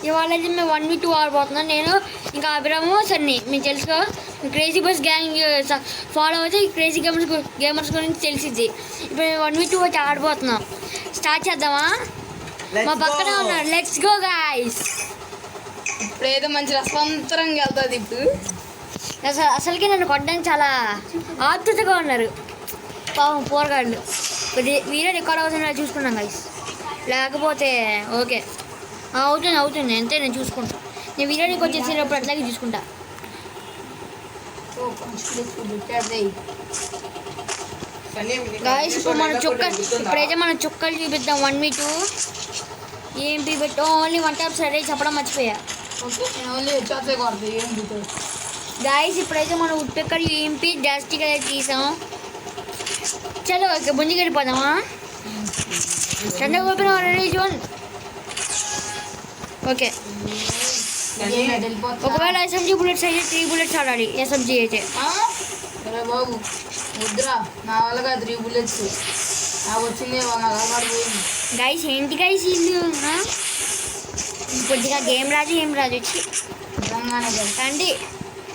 ఇవాళ అయితే మేము 1v2 ఆడిపోతున్నాం. నేను ఇంకా అభిరాము సన్ని. మీకు తెలుసుకో క్రేజీ బస్ గ్యాంగ్ ఫాలో అయితే క్రేజీ గేమర్స్ గురించి తెలిసిద్ది. ఇప్పుడు మేము 1v2 వచ్చి ఆడిపోతున్నాం. స్టార్ట్ చేద్దామా? మా పక్కన ఉన్నారు. Let's go guys. ఇప్పుడు ఏదో మంచి రసవంతరంగా వెళ్తుంది. ఇప్పుడు అసలుకి నన్ను కొట్టడానికి చాలా ఆతృతగా ఉన్నారు పాపం పోరగాళ్ళు. వీడియో రికార్డ్ అవుతుందా చూసుకున్నాం గైస్. లేకపోతే ఓకే అవుతుంది అంతే. నేను చూసుకుంటా. నేను వీడియోకి వచ్చేసేటప్పుడు అట్లాగే చూసుకుంటా. గైస్ ఇప్పుడు ఇప్పుడైతే మన చుక్కలు చూపిద్దాం. 1v2 ఏంపీ బట్ ఓన్లీ 1 టైప్ సరే చెప్పడం మర్చిపోయా. గాయస్ ఇప్పుడైతే మనం ఉడ్పెక్కర్ ఏంపీ డాస్టిక్ అయితే తీసాం. చలో ఓకే ముందుకు వెళ్ళిపోదామా? చంద్ర ఓపెన్ జోన్. ఓకే ఒకవేళ ఎస్ఎంజీ బుల్లెట్స్ అయితే 3 బుల్లెట్స్ ఆడాలి. ఎస్ఎంజీ అయితే బాబు వద్దురా, నా వల్ల 3 బుల్లెట్స్ వచ్చింది. గైస్ ఏంటి గైస్ ఇల్లు కొద్దిగా గేమ్ రాజు వచ్చి రండి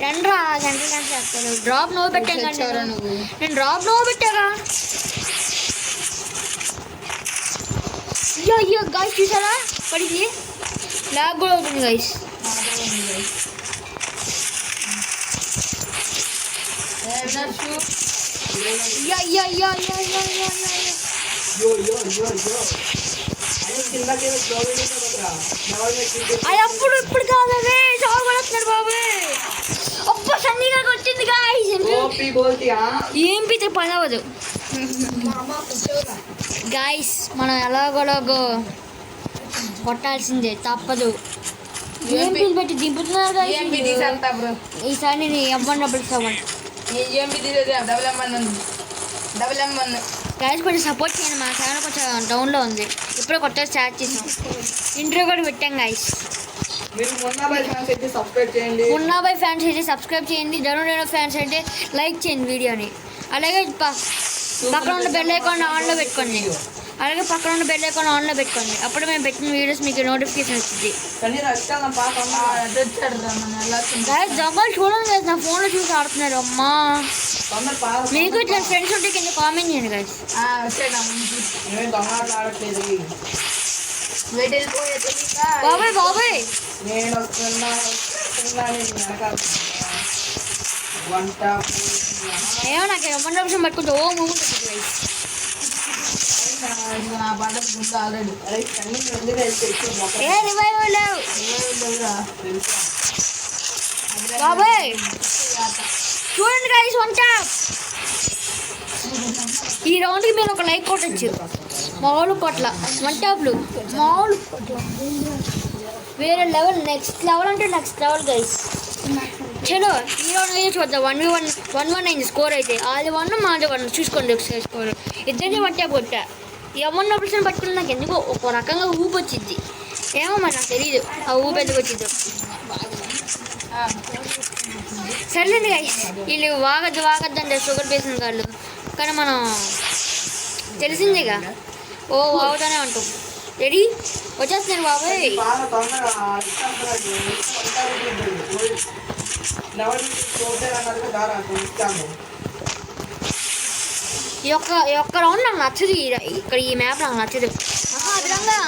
రండ్రా గంటలు చేస్తారు. డ్రాప్ నో పెట్టాను. నేను డ్రాప్ నో పెట్టాగా. అయ్యో గైస్ చూసారా పడింది. లాగ్ కూడా అవుతుంది గైస్. అప్పుడు ఇప్పుడు కాదే చావుతున్నాడు బాబు. అప్ప సన్నీగా వచ్చింది గాయస్. ఏం పితే పని అవ్వదు గాయస్. మనం ఎలాగోలాగో కొట్టాల్సిందే తప్పదు. ఏం పిల్ పెట్టి దింపుతున్నారు ఈసారి. నేను ఎవ్వని డబ్బులు ఇస్తామండి గైస్. కొంచెం సపోర్ట్ చేయండి. మా ఛానల్ కొంచెం డౌన్లో ఉంది. ఇప్పుడే కొత్త స్టార్ట్ చేసాం. ఇంటర్వ్యూ కూడా పెట్టాం గైస్. మున్నాబాయ్ ఫ్యాన్స్ అయితే సబ్స్క్రైబ్ చేయండి. ధనుడేనో ఫ్యాన్స్ అయితే లైక్ చేయండి వీడియోని. అలాగే పక్కన ఉన్న బెల్ ఐకాన్ ఆన్లో పెట్టుకోండి. అప్పుడు మేము పెట్టిన వీడియోస్ మీకు నోటిఫికేషన్ వచ్చింది. జంగల్ చూడండి గైస్. నా ఫోన్లో చూసి ఆడుతున్నారు. అమ్మా మీకు ఇట్లా ఫ్రెండ్స్ ఉంటే కింద కామెంట్ చేయండి గైస్. బాబాయ్ ఏమో నాకు ఎమ్మ నిమిషం పట్టుకుంటే ఓ మూవ్ ఉంటుంది గైస్. బాబాయ్ చూడండి గైస్ 1 ట్యాప్. ఈ రౌండ్కి మీరు ఒక లైక్ కొట్టచ్చు. మామూలు కొట్ల 1 ట్యాప్లు మామూలు వేరే లెవెల్. నెక్స్ట్ లెవెల్ అంటే నెక్స్ట్ లెవెల్ గైస్. చలో ఈ రౌండ్ అయితే చూద్దాం. 1v1 అయింది స్కోర్ అయితే. అది 1 మాది 1 చూసుకోండి ఒకసారి స్కోర్. ఇద్దరిని 1 ట్యాప్ కొట్టా. ఏమన్నా పర్సెంట్ పట్టుకుని నాకు ఎందుకో ఒక రకంగా ఊపి వచ్చింది. ఏమో మరి నాకు తెలియదు ఆ ఊపి ఎందుకు వచ్చిందో. సర్లేండి గైస్. వీళ్ళు వాగద్దు అంటే షుగర్ పేషెంట్ వాళ్ళు. కానీ మనం తెలిసిందేగా ఓ వాగుతానే ఉంటాం. రెడీ వచ్చేస్తున్నారు బాబాయ్. ఈ ఒక్క రౌండ్ నాకు నచ్చదు. ఇక్కడ ఈ మ్యాప్ నాకు నచ్చదు. అభిరంగా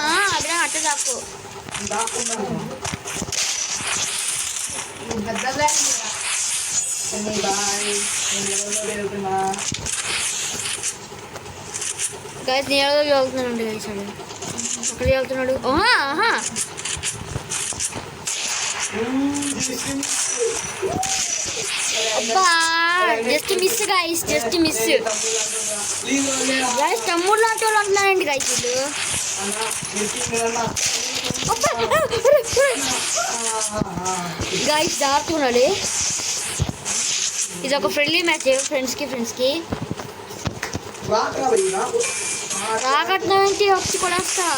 అట్ట దాకు గైస్. నేను చదువుతున్నానండి గైస్. అక్కడ చదువుతున్నాడు. అబ్బా జస్ట్ మిస్ గైస్. గైస్ తమ్ముడు లాంటి వాళ్ళు అంటున్నారండి గైస్ వీళ్ళు. గైస్ దాటున్నాడు. ఇది ఒక ఫ్రెండ్లీ మ్యాచ్ ఫ్రెండ్స్కి. రాకట్నంటే వచ్చి కొనేస్తా.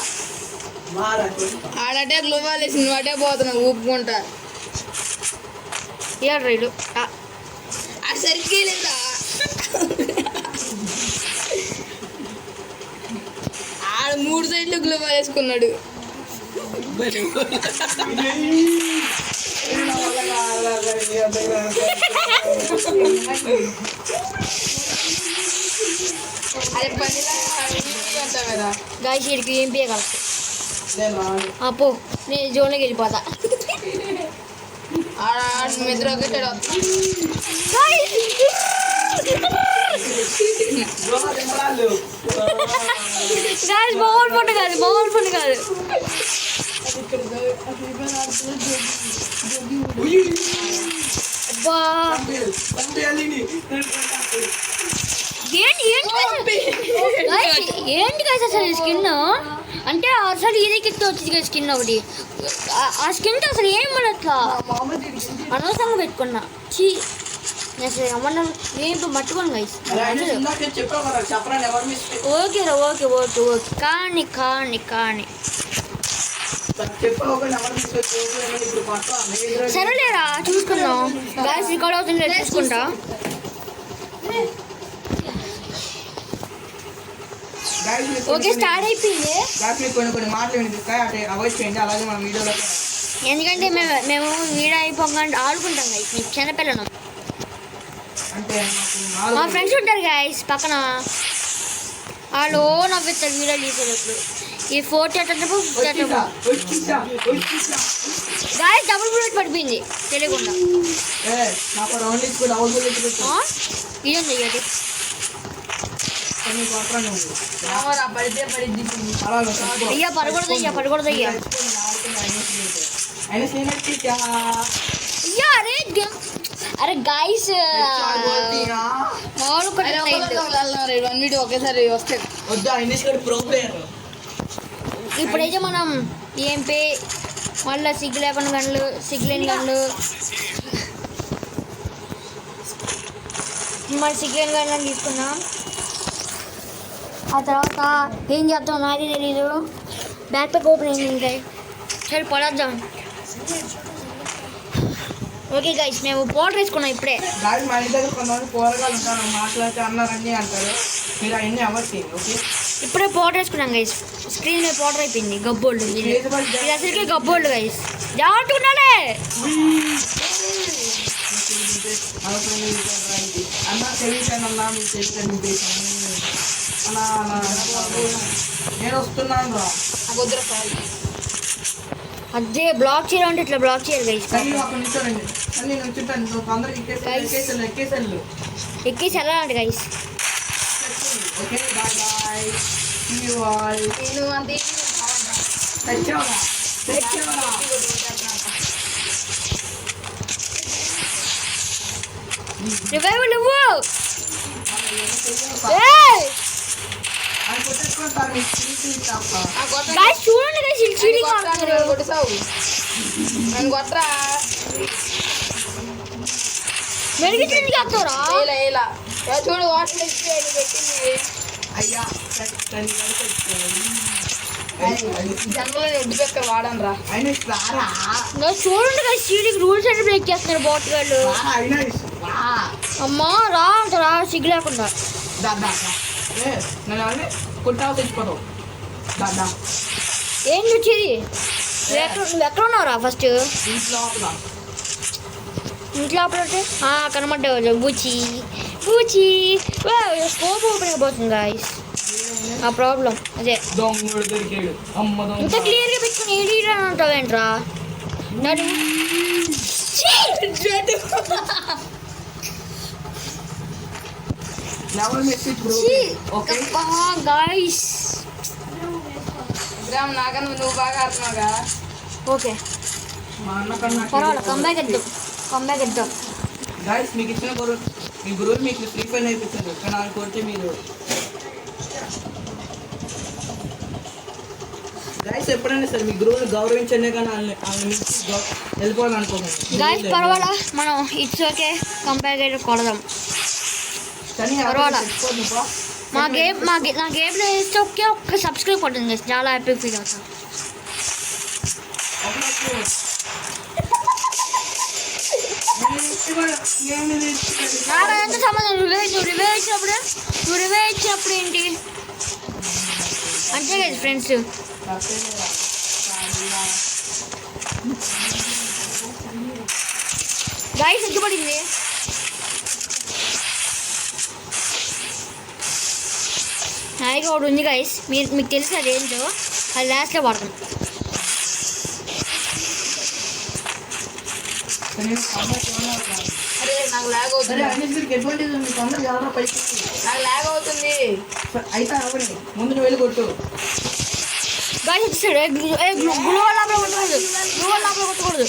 ఆడటే గ్లోవాల్ వేసి నువ్వు అటే పోతున్నావు ఊపుకుంటా. రైలు సరిగ్గా లేదా ఆడ 3 సైడ్లు గ్లోవాల్ వేసుకున్నాడు. అదే పనిలా అంటావు కదా. గాయస్ వీడికి ఏం పీయగలరు అప్పు నేను జోన్లోకి వెళ్ళిపోతా. మెదడు ఒకటాడు గాయస్ మామూలు పండు కాదు, మామూలు పండు కాదు. అబ్బా ఏంటి ఏంటి guys అసలు స్కిన్ అంటే అసలు ఇదికి వచ్చింది కదా స్కిన్ ఒకటి. ఆ స్కిన్ అసలు ఏం పడట్లా, అనవసరంగా పెట్టుకున్నా. చీ అసలు ఏమన్నా ఏం మట్టుకోను గైస్. ఓకే రా ఓకే ఓకే ఓకే కానీ కానీ కానీ సరేలేరా చూసుకుందాం. గాయస్ రికార్డ్ అవుతుంది చూసుకుంటా. ఓకే స్టార్ట్ అయిపోయింది. కొన్ని మాటలు అవాయిడ్ చేయండి. అలాగే మన వీడియోలో ఎందుకంటే మేము వీడియో అయిపోగానే ఆడుకుంటాం గైస్. మీకు చిన్నపిల్లను అంటే మా ఫ్రెండ్స్ ఉంటారు గైస్ పక్కన, వాళ్ళు నవ్విస్తారు వీడియో తీసేటప్పుడు. ఈ ఫోర్త్ గాయస్ డబుల్ బుల్లెట్ పడిపోయింది తెలియకుండా. నాకు రౌండ్ ఇచ్చి కూడా అవుతుంది ఇదండి ఇది పడితే పడిద్ది. అయ్యా పడకూడదు అయ్యా పడకూడదు అయ్యా. అయ్యా అరే అరే గాయస్ మామూలు వీడియో ఒకేసారి వస్తే ఇప్పుడైతే మనం ఏంపి మళ్ళీ సిగ్గులేని గంటలు మరి సిగ్గులేని గంటలు తీసుకున్నాం. ఆ తర్వాత ఏం చేద్దాం నాది తెలీదు. బ్యాక్ ప్యాక్ ఓపెన్ అయింది ఇంకా. సరే పడేద్దాం. ఓకే గైస్ మేము పౌడర్ వేసుకున్నాం ఇప్పుడే. గాయస్ మా ఇంటి దగ్గర కొంతమంది కూరగాయలు ఉంటారు, మాట్లాడితే అన్నారని అంటారు. మీరు అవన్నీ అవాయిడ్ చేయండి. ఓకే ఇప్పుడే పౌడర్ వేసుకున్నాం గైస్. స్క్రీన్ మీద పౌడర్ అయిపోయింది గబ్బోల్డ్. ఇది అసలుకే గబ్బోల్డ్ గైస్. జాగ్రత్తగా ఉండాలి. అన్న తెలియటానన్నా మీకు తెలియటండి అన్నా నేను వస్తున్నాను రా. అదే బ్లాక్ చేయాలంటే ఇట్లా బ్లాక్ చేయాలి గైస్. కానీ అక్కడ నిల్చోండి. కానీ నేను వచ్చుంటాను అందరికి ఎక్కేసాను ఎక్కేసి వెళ్ళాలంట guys. Okay bye bye. See you all. నేను అంతే తెచ్చావరా రివైవల్ ఇవ్వు. గైస్ చూడండి గైస్ ఇది చీటింగ్ ఆడుతున్నారు. కొట్టేసావు నన్ను కొట్టరా. మెడికిట్ ఎందుకు ఆడుతారా? ఇలా చూడు వాటర్ పెట్టింది. అయ్యా జనరల్ ఎడ్డు పెక్క వాడను రా. చూడండి గైస్ చీటింగ్ రూల్స్ అంటే బ్రేక్ చేస్తున్నారు బాట్ వాళ్ళు. అమ్మా రా అంటారా సిగ్గు లేకుండా. నన్ను కొట్టావు తెచ్చిపోతావు. ఏం వచ్చేది? నువ్వు ఎక్కడ ఉన్నావురా ఫస్ట్? ఇంట్లో అప్పుడంటే కనబడ్డావు బూచి బూచి. స్కోప్ ఓపెన్ అయిపోతుంది గాయస్. ఆ ప్రాబ్లం అదే. దొంగడు దొరికాడు. అమ్మ ఇంత క్లియర్గా పెట్టుకుని ఏడి అని అంటావు ఏంట్రా? గాయస్ గ్రామ్ నాకన్నా నువ్వు బాగా ఆడుతున్నావుగా. ఓకే పర్వాలేదు కంబ్యాక్ ఇద్దాం. గాయస్ మీకు ఇచ్చిన గురువు మీ గురువు మీకు ఫ్రీ ఫైర్ నేర్పించారు. కానీ ఆయన కొడితే మీరు గాయస్ ఎప్పుడైనా సరే మీ గురువుని గౌరవించండి. కానీ వాళ్ళని వెళ్ళిపోవాలనుకోండి గాయస్ పర్వాలా మనం ఇట్స్ ఓకే కంబ్యాక్ అయితే కొడదాం. పర్వాలా నా గేమ్లో వేస్తే ఒక్క సబ్స్క్రైబ్ కొట్టండి గైస్. చాలా హ్యాపీ ఫీల్ అవుతాం. ఎంత సంబంధం రివే ఇచ్చినప్పుడు ఏంటి అంటే కదా ఫ్రెండ్స్. గైస్ ఎత్తుపడింది. హాయిగా ఒకటి ఉంది గైస్, మీకు తెలుసు అది ఏంటో, అది లాస్ట్లో పడతాం. అరే నాకు లాగ్ అవుతుంది, అడ్వాంటేజ్ ఉంది. తొందరగా ఎవరో పైకి నాకు లాగ్ అవుతుంది. అయితే అవ్వండి, ముందు నువ్వు వెళ్ళి కొట్టు. గైస్ వచ్చేసాడు. గ్లూవల్ లోపల కొట్టకూడదు, గ్లూవల్ లోపల కొట్టకూడదు.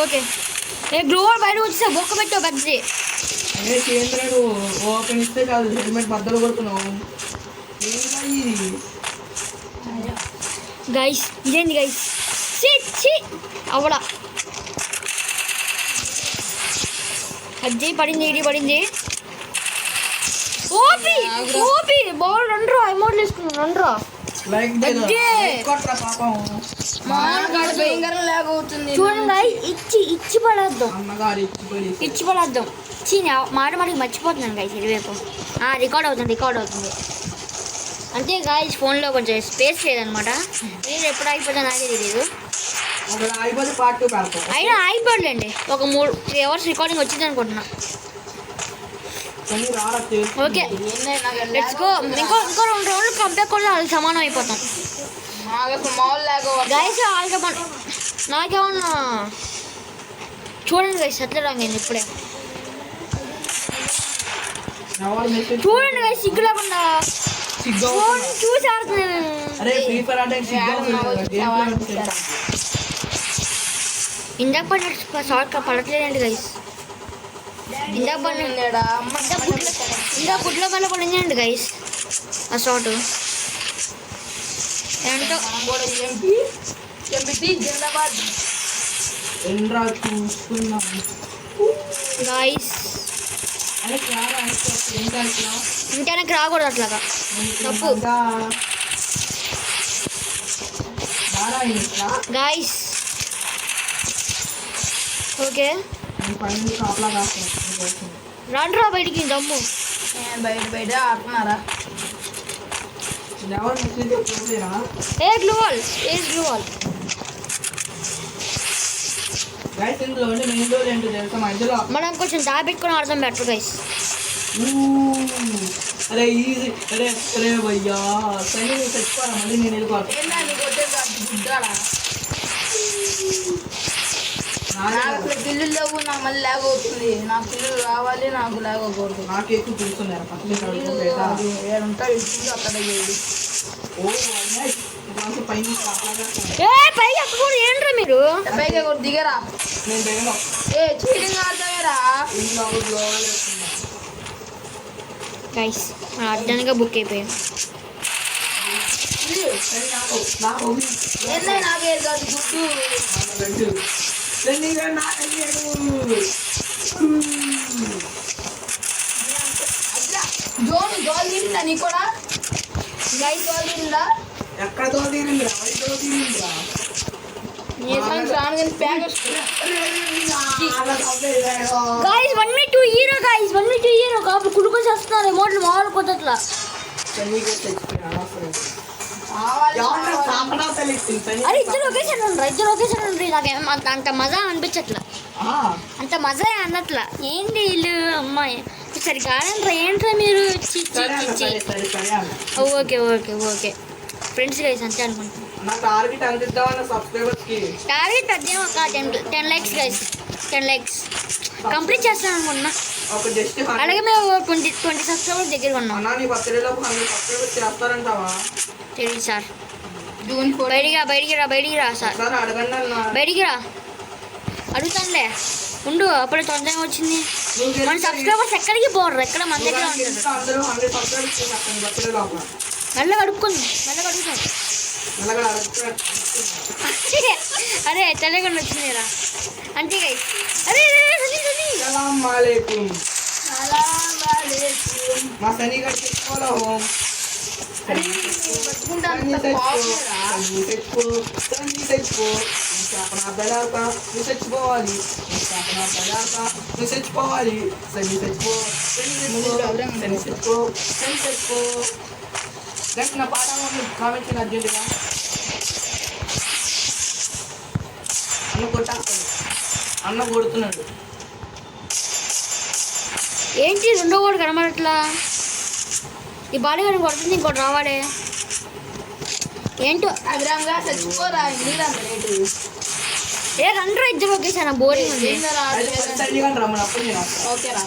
ఓకే, గ్లూవల్ బయటకు వచ్చేసా, బొక్క పెట్టావు పెద్దది. అదే కేంద్రాడు ఓపెన్ ఇస్తే కాదు, హెల్మెట్ బద్దలు కొడుతున్నావు. ఏంటో ఇది గైస్, ఇదేంది గైస్? అవడా అజ్జి పడింది, ఇది పడింది. ఓపి ఓపి బాల్ రండ్రా, అమౌంట్ తీసుకున్నాను రండ్రా. లైక్ అదే. కొట్రా పాపం. భయంకరంగా లాగ్ అవుతుంది. చూడండి గైస్, ఇచ్చి పడేద్దాం, అన్నగారు ఇచ్చి పడేద్దాం. మాట మాటకి మర్చిపోతున్నాను గైస్. ఇటువైపు రికార్డ్ అవుతుంది. అంతే గాయస్, ఫోన్లో కొంచెం స్పేస్ లేదనమాట. నేను ఎప్పుడు అయిపోతా నాకే తెలియదు. అయిపోతే పార్ట్ 2 పెడతాం. అయినా అయిపోలేండి, ఒక 3 hours రికార్డింగ్ వచ్చింది అనుకుంటున్నా. Okay let's go. ఇంకో 2 rounds కంప్లీట్ కూడా వాళ్ళకి సమానం అయిపోతాం మామూలు లాగ్ గైస్. నాకేమన్నా చూడండి గైస్, ఎట్లా రాంగింది ఇప్పుడే. చూడండి గైస్, సిగ్గు లేకుండా ఫోన్ చూసి ఆడుతున్నాను. అరే ఫ్రీ ఫైర్ అంటే ఇందాక పడిన షార్ట్ పడట్లేదండి గైస్. ఇందాక గుడ్ల వల్ల పడిందండి గైస్ ఆ షార్ట్. ఏంటో ఎండ్రా చూస్తున్నాం గైస్, ఇంకా నాకు రాకూడదు అట్లాగా, తప్పు గైస్. ఓకే రండ్రా బయటికి, దమ్ము. బయట ఆడుతున్నారా? ఏ గ్లూవాల్, గ్లూవాల్. ఇందులో మెయిన్ డోర్ ఏంటో తెలుసా మధ్యలో. మనం కొంచెం దారి పెట్టుకొని ఆడదాం బెటర్ గైస్. అరే ఈజీ. అరే భయ్యా సరే తెచ్చుకోరా, మళ్ళీ నేను వెళ్ళిపోతాను. పిల్లు లేవు, నాకు మళ్ళీ లాగ్ అవుతుంది. నాకు పిల్లలు రావాలి, నాకు లాగ్ అవ్వకూడదు. నాకు ఎక్కువ చూస్తున్నారు పైకి ఎక్కకూడదు ఏంట్రా మీరు? పైకి దిగరా, నేను దిగను. చీటింగ్ ఆడతావేరా? గైస్ అర్జెంట్గా బుక్ అయిపోయాం. నాకే కాదు గుర్తు. జోల్ తీరిందా నీ కూడా? గైస్ జోల్ తీరిందా? ఎక్కడ తోలిందిరా? తోలిందిరా guys 1v2 hero guys, 1v2 hero కాబట్టి కుడుకొని వస్తున్నారు ఎమోట్లు మామూలు కొట్టట్లా. అరే ఇద్దరు ఒకేసారి ఉండ్రు, నాకేం అంత మజా అనిపించట్లా, అంత మజా అన్నట్లా. ఏంటి వీళ్ళు అమ్మాయి సరిగా ఏంట్రా మీరు? ఓకే ఫ్రెండ్స్ గైస్ అంతే అనుకుంటున్నాను. టార్గెట్ అదేమో ఒక 10 likes గైస్, 10 likes కంప్లీట్ చేస్తాను అనుకుంటున్నా. అలాగే మేము 20 subscribers దగ్గర ఉన్నాం. తెలియదు సార్. బయటికి రా సార్, బయటికి రా. అడుగుతానులే ఉండు, అప్పుడు తొందరగా వచ్చింది. మన సబ్స్క్రైబర్స్ ఎక్కడికి పోరు, ఎక్కడ మన దగ్గర ఉంటారు. మెల్లగా అడుగుతాను. అరే తెల్లగొండ వచ్చిందిరా అంతే గైస్. అరే మా సని గారు తెచ్చుకోవాలి. గైస్ నా పాట కామెంట్ చేయండి అర్జెంటుగా. అన్న కొట్టాడు, అన్న కొడుతున్నాడు. ఏంటి రెండో వాడు కనబడట్లా? ఈ బాడీ గారిని కొడుతుంది, ఇంకోటి రావాడే ఏంటో. అభిరామ్గా చచ్చిపోరా నీళ్ళంత రేటు. ఏ రండ్రా ఇద్దరు ఒకేసారి బోరింగ్ ఉంది. రమ్మని అప్పుడు నేను వస్తాను. ఓకేరా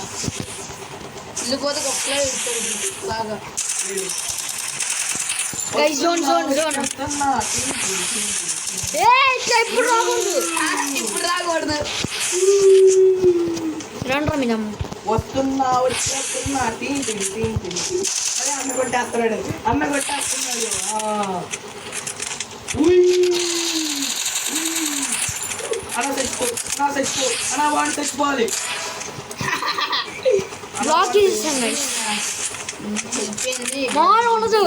ఇల్లు పోతే గొప్పలో ఇస్తాడు బాగా. Guys zone zone zone. ఏ ఇట్లా ఇప్పుడు రాకూడదు, ఇప్పుడు రాకూడదు. రండ్రా మీ దమ్ము. వస్తున్నా వచ్చేస్తున్నా టీం టీం టీం టీం. అదే అన్న కొట్టేస్తున్నాడు, అన్న కొట్టేస్తున్నాడు. అన్న చచ్చిపో, అన్న చచ్చిపో, అన్న వాడు చచ్చిపోవాలి. బ్లాక్ చేసేసాను గైస్. అయిపోయింది. మామూలు ఉండదు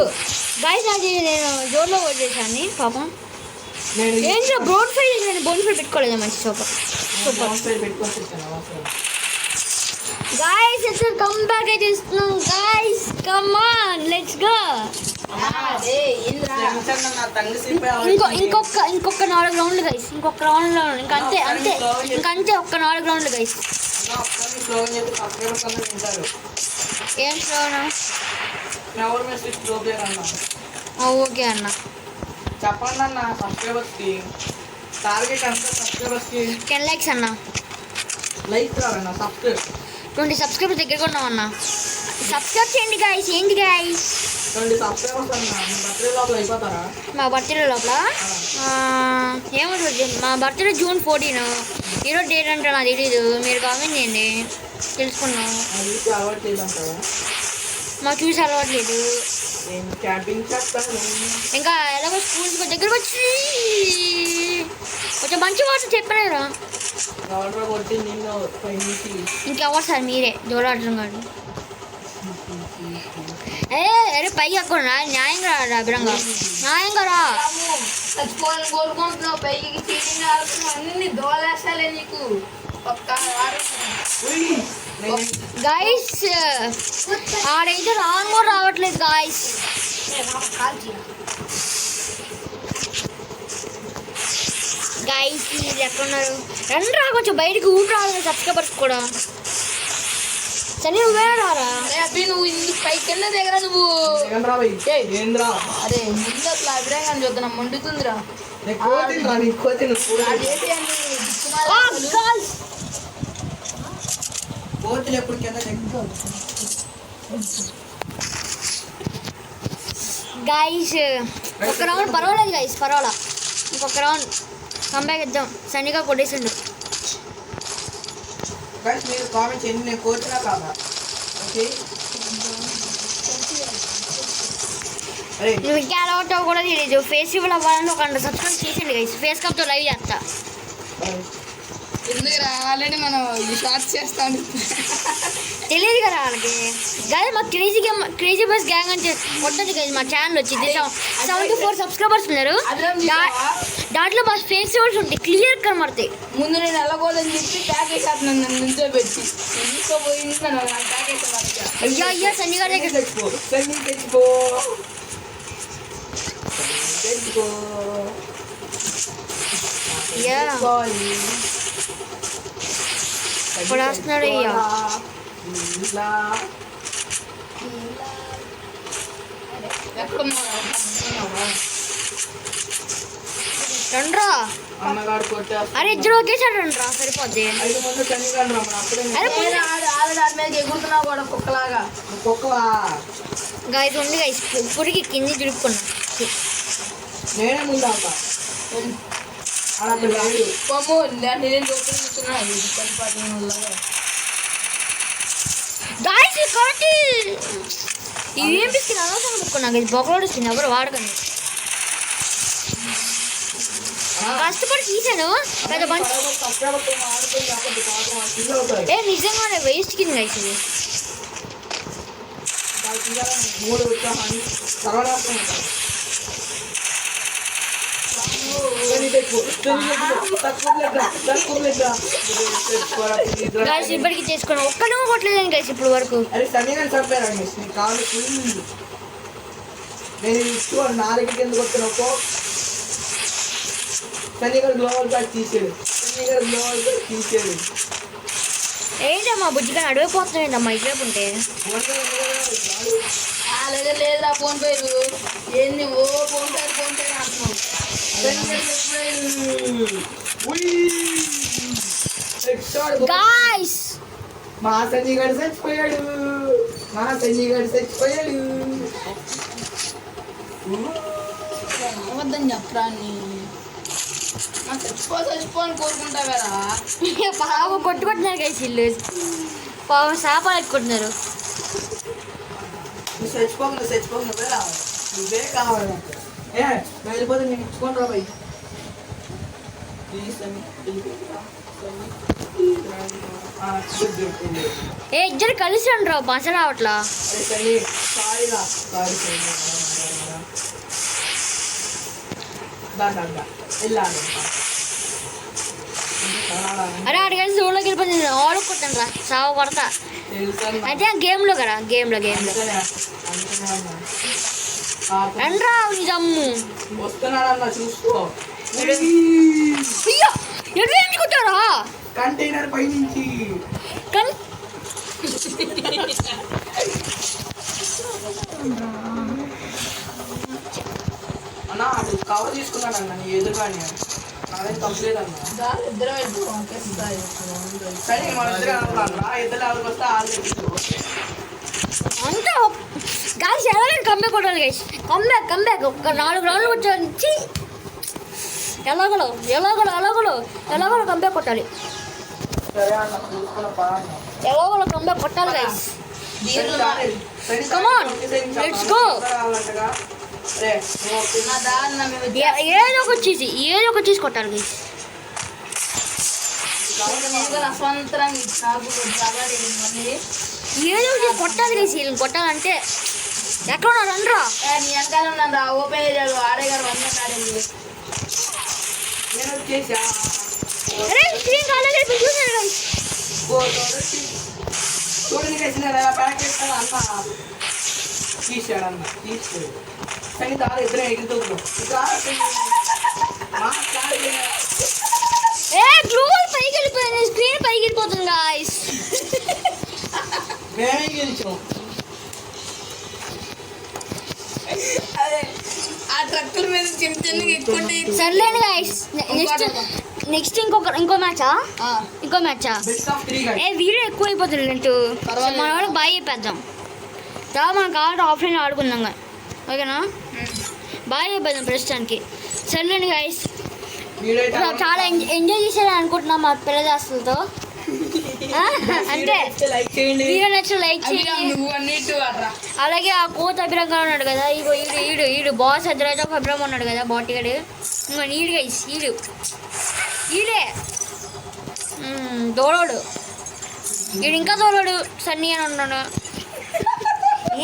గైస్. అది నేను జోన్లో వదిలేసాను పాపం. నేను ఏంటో బ్రోన్ ఫైల్ నేను బోన్ ఫైల్ పెట్టుకోలేదు. మంచి సూపర్ సూపర్ పెట్టుకొని వచ్చాను. గైస్ ఇట్స్ కమ్ బ్యాక్ అయితే ఇస్తున్నాం guys. Come on let's go. ఇంకొక 4 రౌండ్లు గైస్. ఇంకొక రౌండ్ ఇంకా అంతే అంతే ఇంకా అంతే. ఒక్క 4 రౌండ్లు గైస్. ఏం స్లోనా? ఓకే అన్న. చెప్పండి అన్న సబ్స్క్రైబర్స్కి టార్గెట్ అంతా సబ్స్క్రైబర్స్కి 10 likes అన్న. లైక్ రావన్న. 20 సబ్స్క్రైబర్స్ దగ్గరగా ఉన్నాం అన్న. సబ్స్క్రైబ్ చేయండి గైస్. ఏంటి గైస్ 20 సబ్స్క్రైబర్స్ అన్న. మీ బర్త్డే లోపల అయిపోతారా? మా బర్త్డే లోపల ఏముంటుంది? మా బర్త్డే June 14. ఈరోజు డేట్ అంటే నాకు తెలీదు. మీరు కామెంట్ చేయండి తెలుసుకున్నాం. అది అలవాటు చేయదంటారా? మాకు చూసి అలవాట్లేదు. నేను క్యాంపింగ్ చేస్తాను. ఇంకా ఎలాగో స్కూల్స్కి దగ్గరకు వచ్చి కొంచెం మంచి మాట చెప్పలేరా? ఆర్డర్ కొట్టి నిన్ను పైనుంచి ఇంకెవరు సార్ మీరే దూరాడటం కాదు. అరే పైకి అక్కడ న్యాయంగా రా అభిరంగా. న్యాయంగా రా. చచ్చిపోవాలని కోరుకుంటున్నావు. పైకి చీటింగ్ ఆడుతున్నావు. అన్ని దోలేస్తాలే నీకు. ఒక్క గైస్ ఆడైతే రాను కూడా రావట్లేదు గాయస్. గైస్ మీరు ఎక్కడున్నారు? రండి రా కొంచెం బయటికి. ఊరు రాదు సబ్స్క్రైబర్స్ కూడా. సరే నువ్వే రారా. అభి నువ్వు ఇందుకు పైకి వెళ్ళే దగ్గర నువ్వు. ఏంద్రా అరే ముందు అసలు అభిప్రాయం చూద్దాం మండుతుందిరా. అదేంటి అని కోతులు ఎప్పుడు కింద గైస్ ఒక రౌండ్ పర్వాలేదు గైస్, పర్వాలా. ఇంకొక రౌండ్ కంబ్యాక్ ఇద్దాం. సన్నిగా కొట్టేసిండు. గైస్ మీరు కామెంట్ చేయండి నేను కోచినా కాదా. ఓకే అరే నువ్వు ఇంకా అలవాటు కూడా తెలియదు. ఫేస్ రివీల్ అవ్వాలని ఒక 100 సబ్స్క్రైబ్ చేసిండు గైస్. ఫేస్ కప్తో లైవ్ చేస్తా. ఎందుకురా ఆల్రెడీ మనం ఇది షార్ట్స్ చేస్తాను. తెలియదు కదా వాళ్ళకి. గైస్ మా క్రేజీ బస్ గ్యాంగ్ అని కొట్టదు గైస్. మా ఛానల్ వచ్చింది 74 సబ్స్క్రైబర్స్ ఉన్నారు. దాంట్లో మా ఫేస్ రివీల్స్ ఉంటాయి, క్లియర్ కనబడతాయి. ముందు నేను వెళ్ళకూడదని చెప్పి ప్యాక్ వేసేస్తున్నాను నన్ను నుంచో పెట్టి. ఇంకో పోయింది నన్ను ప్యాక్ వేసేవాళ్ళ. అయ్యా అయ్యా సన్ని గారి దగ్గర తెచ్చుకో సన్ని తెచ్చుకో తెచ్చుకో. అయ్యా ఇప్పుడు వస్తున్నాడు. అయ్యా ఎక్కడున్నారా? రండ్రా. అన్నగాడు కొట్టేస్తా. అరే ఇద్దరు ఒకేసారి రండ్రా సరిపోద్ది. 5 మంది కనిగాడు రమ్మని అప్పుడే అరే ఆల్రెడీ దాని మీద ఎగురుతున్నావు కూడా కుక్కలాగా. కుక్కలా. గైస్ ఉంది గైస్. ఇప్పటికి కింది దుడుక్కున్నా. నేనే ముందు అవుతా. అలా లేదు పొమ్ము నేను చూస్తున్నా గైస్ కాబట్టి ఇవి ఏం పిస్తుంది అనవసరం పెట్టుకున్నా గైస్. బొక్కలోడు వస్తుంది ఎవరు వాడకండి. కష్టపడి తీసాను పెద్ద మంచి. ఏ నిజంగానే వేస్ట్ కింద గైస్ ఇది. 3 ఉత్సాహాన్ని సర్వనాశనం గైస్ ఇప్పటికి చేసుకున్నా. ఒక్కడేమో కొట్టలేదని గైస్ ఇప్పుడు వరకు. అరే సన్నీ చంపారండి కాదు. నేను ఇచ్చు నాలుగుకి ఎందుకు వస్తున్నావు సన్నీగడ గ్లోవల్ ప్యాక్ తీసేడు సన్నీగడ గ్లోవల్ ప్యాక్ తీసేడు ఏంటమ్మా బుజ్జిగా అడిగిపోతున్నాయిందమ్మా ఇటువైపు ఉంటే లేదురా ఫోన్ పేరు ఏంది ఓ ఫోన్ పేరు అంటున్నావు. గాయ్స్ మా సన్నీగడు చచ్చిపోయాడు అబద్ధం చెప్పరా నీ చచ్చిపో అని కోరుకుంటా కదా. పాపం కొట్టుకుంటున్నారు గైస్ ఇల్లు పాపం శాపాలు ఎత్తుకుంటున్నారు. నువ్వు చచ్చిపోకు నువ్వే కావాలి నాకు. వెళ్ళిపోతే నేను ఇచ్చుకోను రా బయట ఏ ఇద్దరు కలిసి ఉండరు బస రావట్లా. అరే ఆడ కలిసి ఊళ్ళోకి వెళ్ళిపోతుంది ఆడుకుంటాను రా సాగు కొడతా అయితే గేమ్లో కదా గేమ్లో రండ్రా నిజమ్ము వస్తున్నాడన్నా చూసుకో. అయ్యో ఎటు ఎంచుకుంటారా కంటైనర్ పై నుంచి కానీ అన్నా అది కవర్ తీసుకున్నాడన్నా నీ ఎదురుగానే అదేం తప్పలేదు అన్నా. ఇద్దరం సరే మన ఇద్దరు అనుకున్నా ఇద్దరు ఎవరికి వస్తే వాళ్ళు అంతా గాయస్ ఎలాగైనా కంబ్యాక్ కొట్టాలి గైస్ కంబ్యాక్ ఒక 4 రౌండ్లు వచ్చి ఎలాగోలో కంబ్యాక్ కొట్టాలి సరే అన్న చూసుకున్న బాగా ఎలాగోలో కంబ్యాక్ కొట్టాలి guys Come on, let's go. ఏదో ఒకటి చేసి కొట్టాలి గైస్ ఏదో ఒకటి కొట్టాలి గైస్ వీళ్ళని కొట్టాలంటే ఎక్కడ ఉన్నారు రండ్రా నీ వెనకాల ఉన్నాను రా ఓపెన్ ఏరియాలో ఆడే గారు వంద అరే స్క్రీన్ కాలేదు చూసాను గైస్ చూడని వేసిన ప్యాకెట్ అన్న తీసాడన్న తీసుకోడు కానీ దాని ఇద్దరే ఎగురుతున్నాం ఏ గ్లోబల్ పైకి వెళ్ళిపోయింది స్క్రీన్ పైకి వెళ్ళిపోతుంది గాయ్స్ మేమే గెలిచాం అదే ఆ ట్రక్కుల మీద చిన్న చిన్నగా ఎక్కుంటే సర్లేండి గాయ్స్ నెక్స్ట్ ఇంకో మ్యాచా బెస్ట్ ఆఫ్ 3 ఏ వీడియో ఎక్కువ అయిపోతుంది అంటూ మన వాళ్ళకి బాగా చెప్పేద్దాం రా మనం కావాలంటే ఆఫ్లైన్ ఆడుకుందాం ఓకేనా బాగా చెప్పేద్దాం ప్రస్తుతానికి సర్లేండి గాయ్స్ చాలా ఎంజాయ్ చేశారని అనుకుంటున్నాం మా పిల్లదాస్తులతో అంటే వీడియో నచ్చిన లైక్ చేయండి అలాగే ఆ కోత అభిరంగా ఉన్నాడు కదా ఇగో ఈడు బాస్ హైదరాబాద్ ఆఫ్ అభిరామ్ ఉన్నాడు కదా బాటిగాడు ఇంకో ఈడు గైస్ ఈడే దోలోడు ఈడు ఇంకా దోలోడు సన్నీ అని ఉన్నాడు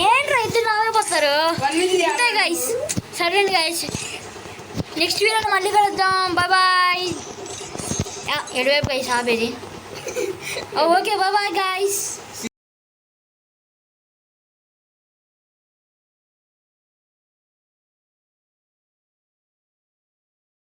ఏంట్రా ఇద్దరు నాగపోతారు అంతే గైస్ సరేండి గైస్ నెక్స్ట్ వీడియోలో మళ్ళీ కలుద్దాం బాయ్ ఎడవైపు గైస్ ఆపేది ఓకే బాయ్ గైస్